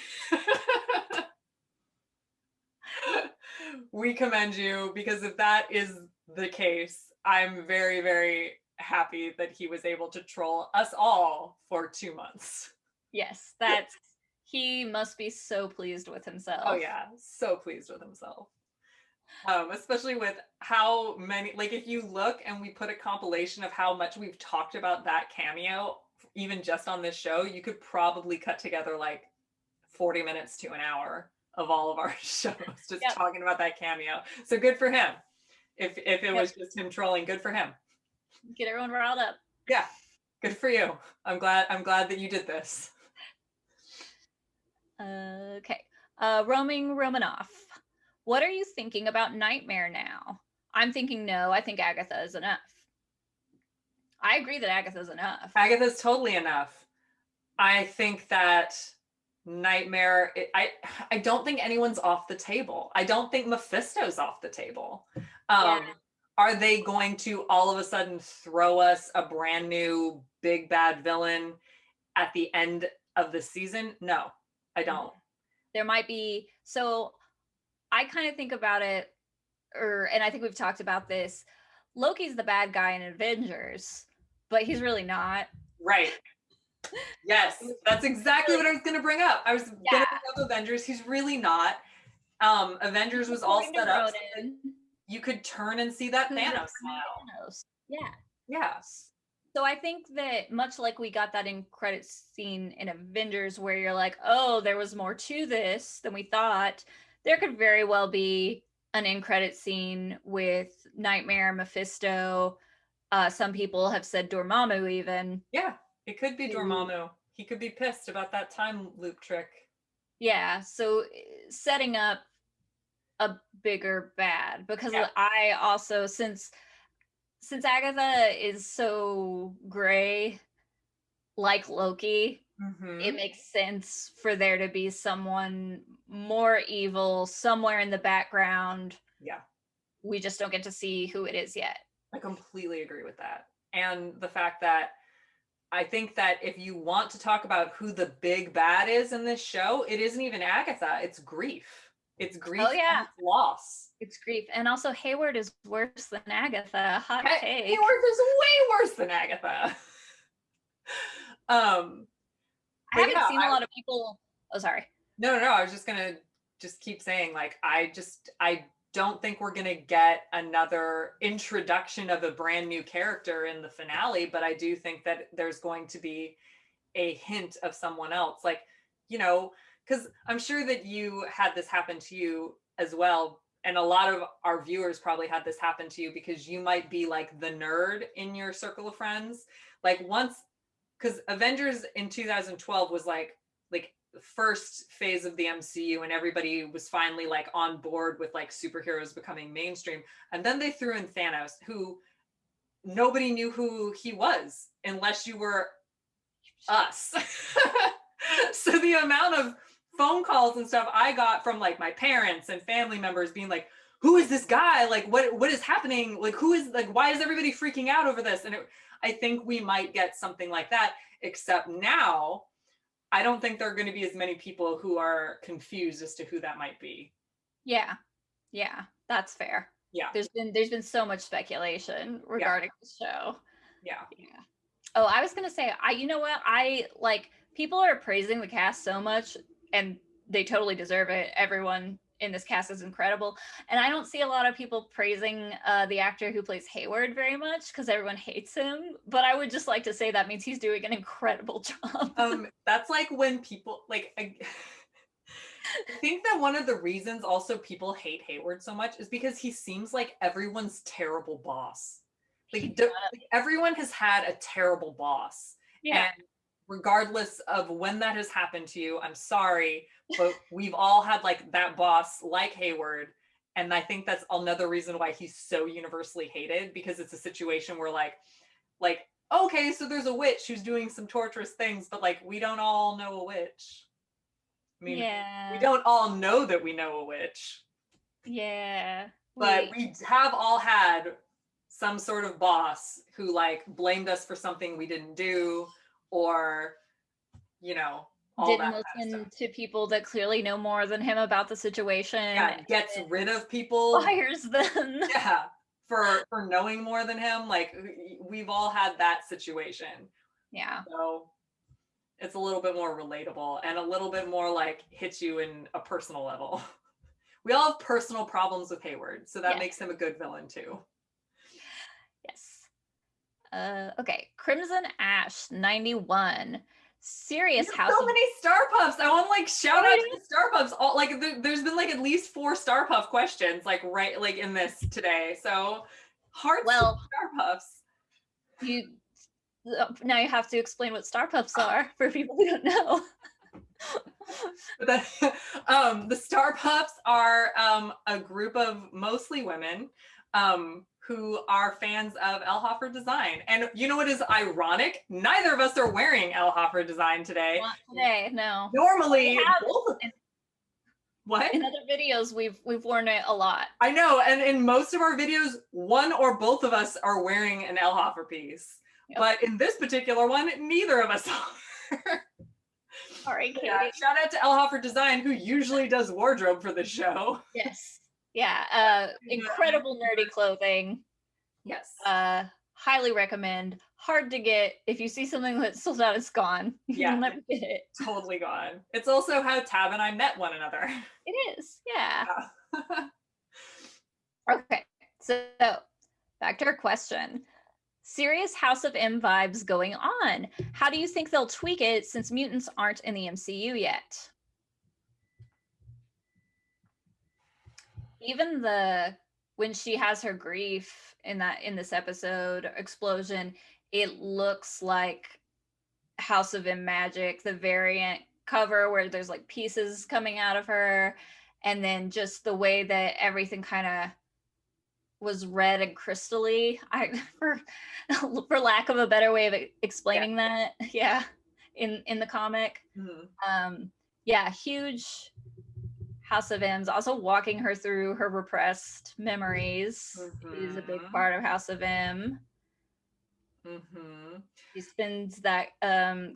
S1: We commend you, because if that is the case, I'm very, very happy that he was able to troll us all for 2 months.
S2: Yes, he must be so pleased with himself.
S1: Oh yeah, so pleased with himself. Especially with how many, like if you look and we put a compilation of how much we've talked about that cameo, even just on this show, you could probably cut together like 40 minutes to an hour of all of our shows just talking about that cameo. So good for him. If it was just him trolling, good for him.
S2: Get everyone riled up.
S1: Yeah, good for you. I'm glad that you did this.
S2: Okay. Roaming Romanoff. What are you thinking about Nightmare now? I'm thinking no. I think Agatha is enough. I agree that Agatha's enough.
S1: Agatha's totally enough. I think that Nightmare, I don't think anyone's off the table. I don't think Mephisto's off the table. Are they going to all of a sudden throw us a brand new big bad villain at the end of the season? No, I don't.
S2: There might be, so I kind of think about it, and I think we've talked about this. Loki's the bad guy in Avengers, but he's really not.
S1: Right. Yes, that's exactly what I was going to bring up. I was going to bring up Avengers. He's really not. Avengers was all set up so you could turn and see that Thanos smile.
S2: Yeah.
S1: Yes.
S2: So I think that much like we got that in credits scene in Avengers where you're like, oh, there was more to this than we thought, there could very well be an in credit scene with Nightmare, Mephisto. Some people have said Dormammu even.
S1: Yeah, it could be Dormammu. He could be pissed about that time loop trick.
S2: Yeah, so setting up a bigger bad, because I also, since Agatha is so gray like Loki, it makes sense for there to be someone more evil somewhere in the background.
S1: Yeah.
S2: We just don't get to see who it is yet.
S1: I completely agree with that. And the fact that I think that if you want to talk about who the big bad is in this show, it isn't even Agatha, it's grief. It's grief and it's loss.
S2: It's grief. And also Hayward is worse than Agatha. Hot take.
S1: Hayward is way worse than Agatha.
S2: I haven't seen a lot of people. Oh, sorry.
S1: No, I was just gonna keep saying, like, I don't think we're gonna get another introduction of a brand new character in the finale, but I do think that there's going to be a hint of someone else. Like, you know, because I'm sure that you had this happen to you as well. And a lot of our viewers probably had this happen to you because you might be like the nerd in your circle of friends. Like once, because Avengers in 2012 was like the first phase of the MCU and everybody was finally like on board with like superheroes becoming mainstream. And then they threw in Thanos, who nobody knew who he was unless you were us. So the amount of phone calls and stuff I got from like my parents and family members being like, who is this guy? Like, what is happening? Like, who is, like, why is everybody freaking out over this? And I think we might get something like that, except now I don't think there are going to be as many people who are confused as to who that might be.
S2: Yeah, that's fair.
S1: Yeah,
S2: there's been so much speculation regarding the show.
S1: Yeah.
S2: Oh, I was gonna say, you know what? I like, people are praising the cast so much, and they totally deserve it. Everyone in this cast is incredible, and I don't see a lot of people praising the actor who plays Hayward very much because everyone hates him. But I would just like to say that means he's doing an incredible job.
S1: That's like when people like. I think that one of the reasons also people hate Hayward so much is because he seems like everyone's terrible boss. Like everyone has had a terrible boss. Yeah. And regardless of when that has happened to you, I'm sorry, but we've all had like that boss like Hayward. And I think that's another reason why he's so universally hated, because it's a situation where like okay, so there's a witch who's doing some torturous things, but like we don't all know a witch. I mean, we
S2: Yeah.
S1: don't all know that we know a witch,
S2: Yeah.
S1: but we have all had some sort of boss who like blamed us for something we didn't do, or you know, all
S2: didn't
S1: that kind of
S2: listen
S1: stuff.
S2: to people that clearly know more than him about the situation.
S1: Yeah, gets rid of people.
S2: Fires them.
S1: Yeah, for knowing more than him. Like we've all had that situation.
S2: Yeah.
S1: So it's a little bit more relatable and a little bit more like hits you in a personal level. We all have personal problems with Hayward, so that
S2: Yeah.
S1: makes him a good villain too.
S2: Yes. Okay. Crimson Ash 91. Serious
S1: There's
S2: House
S1: so
S2: of
S1: many Star Puffs. I want to like shout out to the Star Puffs. All like there's been like at least 4 Star Puff questions like right like in this today. So hearts to
S2: Well,
S1: Star Puffs.
S2: you now you have to explain what Star Puffs are for people who don't know.
S1: The Star Puffs are a group of mostly women who are fans of Elhofer design. And you know what is ironic? Neither of us are wearing Elhofer design today.
S2: Not today, no.
S1: Normally, both. What?
S2: In other videos, we've worn it a lot.
S1: I know, and in most of our videos, one or both of us are wearing an Elhofer piece. Yep. But in this particular one, neither of us are.
S2: All right, Katie.
S1: Yeah, shout out to Elhofer Design, who usually does wardrobe for the show.
S2: Yes. Yeah. Incredible nerdy clothing.
S1: Yes.
S2: Highly recommend. Hard to get. If you see something that's sold out, it's gone.
S1: Yeah.
S2: You'll never get it.
S1: Totally gone. It's also how Tab and I met one another.
S2: It is. Yeah.
S1: Yeah.
S2: Okay. So back to our question. Serious House of M vibes going on. How do you think they'll tweak it since mutants aren't in the MCU yet? Even when she has her grief in this episode explosion, it looks like House of M magic, the variant cover where there's like pieces coming out of her, and then just the way that everything kind of was red and crystally, for lack of a better way of explaining that, yeah, in the comic. Yeah, huge House of M's. Also walking her through her repressed memories is a big part of House of M. She spends that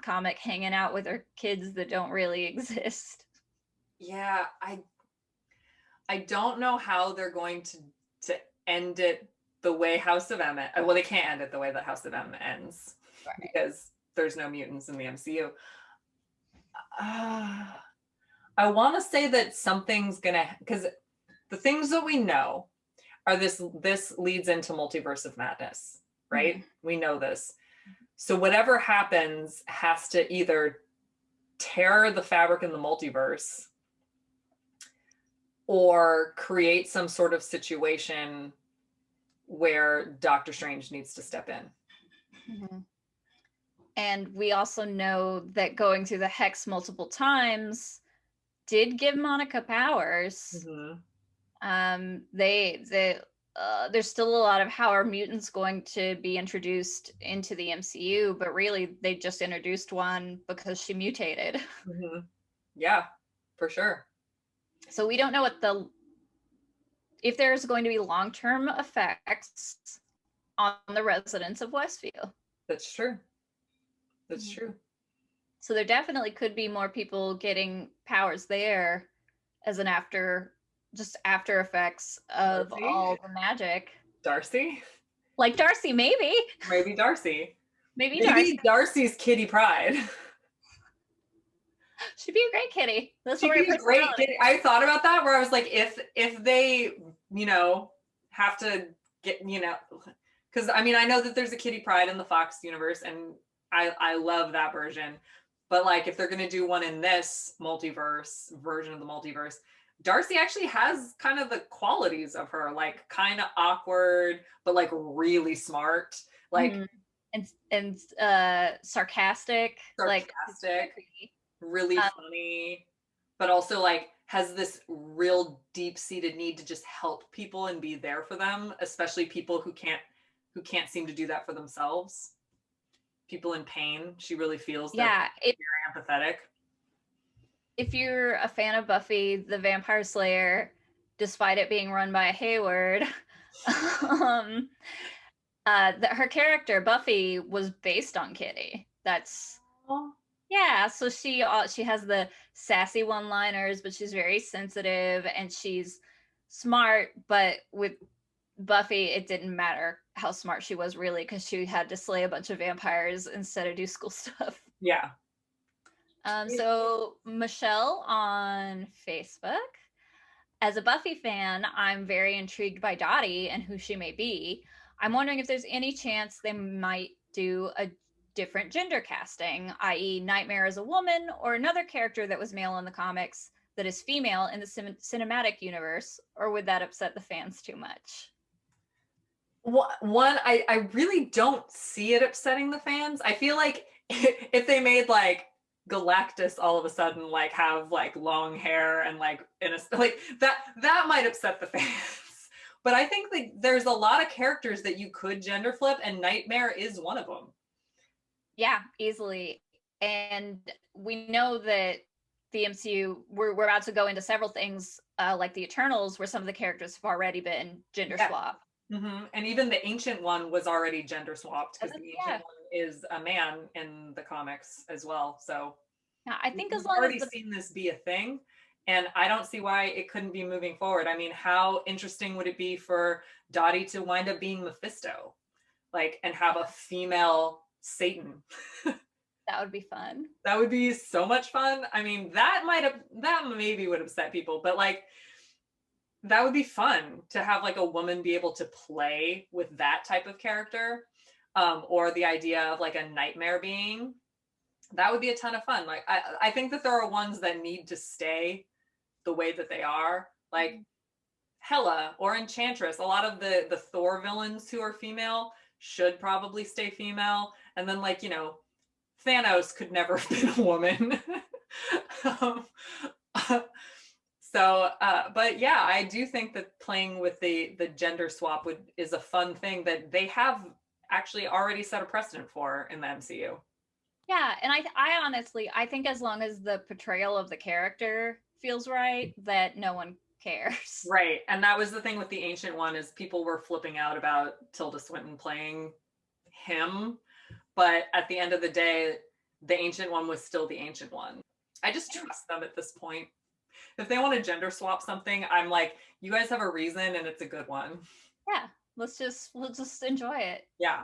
S2: comic hanging out with her kids that don't really exist.
S1: Yeah, I don't know how they're going to end it the way House of M. Well, they can't end it the way that House of M ends, right, because there's no mutants in the MCU. I want to say that something's gonna, because the things that we know are this leads into Multiverse of Madness, right? Mm-hmm. We know this. So whatever happens has to either tear the fabric in the multiverse or create some sort of situation where Doctor Strange needs to step in.
S2: Mm-hmm. And we also know that going through the hex multiple times did give Monica powers. Mm-hmm. There's still a lot of how are mutants going to be introduced into the MCU, but really they just introduced one because she mutated.
S1: Mm-hmm. Yeah, for sure.
S2: So we don't know if there's going to be long-term effects on the residents of Westview.
S1: That's true. That's true.
S2: So there definitely could be more people getting powers there as an after effects of Darcy? All the magic.
S1: Darcy?
S2: Like Darcy, maybe.
S1: Maybe Darcy.
S2: Maybe
S1: Darcy's Kitty Pryde.
S2: She'd be a great kitty.
S1: That's She'd be a great kitty. I thought about that where I was like, if they, have to get, because I mean, I know that there's a Kitty Pryde in the Fox universe and I love that version. But like, if they're going to do one in this multiverse version of the multiverse, Darcy actually has kind of the qualities of her, like kind of awkward, but like really smart, like
S2: and sarcastic, like
S1: really funny, but also like has this real deep-seated need to just help people and be there for them, especially people who can't seem to do that for themselves. people in pain. She really feels their
S2: Yeah,
S1: pain, very empathetic.
S2: if you're a fan of Buffy the Vampire Slayer, despite it being run by Hayward, um, her character Buffy was based on Kitty. That's yeah. So she has the sassy one-liners, but she's very sensitive and she's smart. But with Buffy, it didn't matter how smart she was really because she had to slay a bunch of vampires instead of do school stuff.
S1: Yeah.
S2: So Michelle on Facebook. As a Buffy fan, I'm very intrigued by Dottie and who she may be. I'm wondering if there's any chance they might do a different gender casting, i.e., Nightmare as a woman or another character that was male in the comics that is female in the cinematic universe, or would that upset the fans too much?
S1: One, I really don't see it upsetting the fans. I feel like if they made like Galactus all of a sudden like have like long hair and like in a like that might upset the fans. But I think that there's a lot of characters that you could gender flip, and Nightmare is one of them.
S2: Yeah, easily. And we know that the MCU, we're about to go into several things like the Eternals, where some of the characters have already been gender swapped.
S1: Mm-hmm. And even the Ancient One was already gender swapped because the Ancient One is a man in the comics as well. So
S2: yeah, I think as
S1: we've
S2: long
S1: already
S2: as
S1: seen this be a thing, and I don't see why it couldn't be moving forward. I mean, how interesting would it be for Dottie to wind up being Mephisto, like, and have a female Satan?
S2: that would be fun.
S1: That would be so much fun. I mean, that maybe would upset people, but like that would be fun to have like a woman be able to play with that type of character, or the idea of like a nightmare being. That would be a ton of fun. Like I think that there are ones that need to stay the way that they are, like Hela or Enchantress. A lot of the Thor villains who are female should probably stay female, and then like, you know, Thanos could never have been a woman. um, but yeah, I do think that playing with the gender swap is a fun thing that they have actually already set a precedent for in the MCU.
S2: Yeah, and I honestly, I think as long as the portrayal of the character feels right, that no one cares.
S1: Right, and that was the thing with the Ancient One, is people were flipping out about Tilda Swinton playing him, but at the end of the day, the Ancient One was still the Ancient One. I just trust them at this point. If they want to gender swap something, I'm like, you guys have a reason and it's a good one.
S2: Yeah, we'll just enjoy it.
S1: Yeah.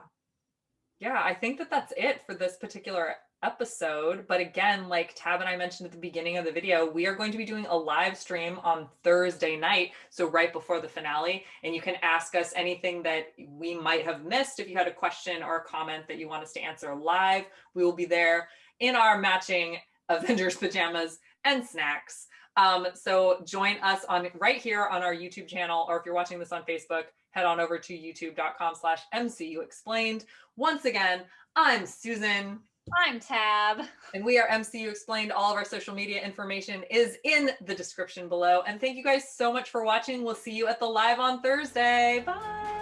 S1: Yeah, I think that that's it for this particular episode. But again, like Tab and I mentioned at the beginning of the video, we are going to be doing a live stream on Thursday night, so right before the finale, and you can ask us anything that we might have missed. If you had a question or a comment that you want us to answer live, we will be there in our matching Avengers pajamas and snacks. So join us on right here on our YouTube channel, or if you're watching this on Facebook, head on over to youtube.com/MCU Explained. Once again, I'm Susan.
S2: I'm Tab.
S1: And we are MCU Explained. All of our social media information is in the description below. And thank you guys so much for watching. We'll see you at the live on Thursday. Bye.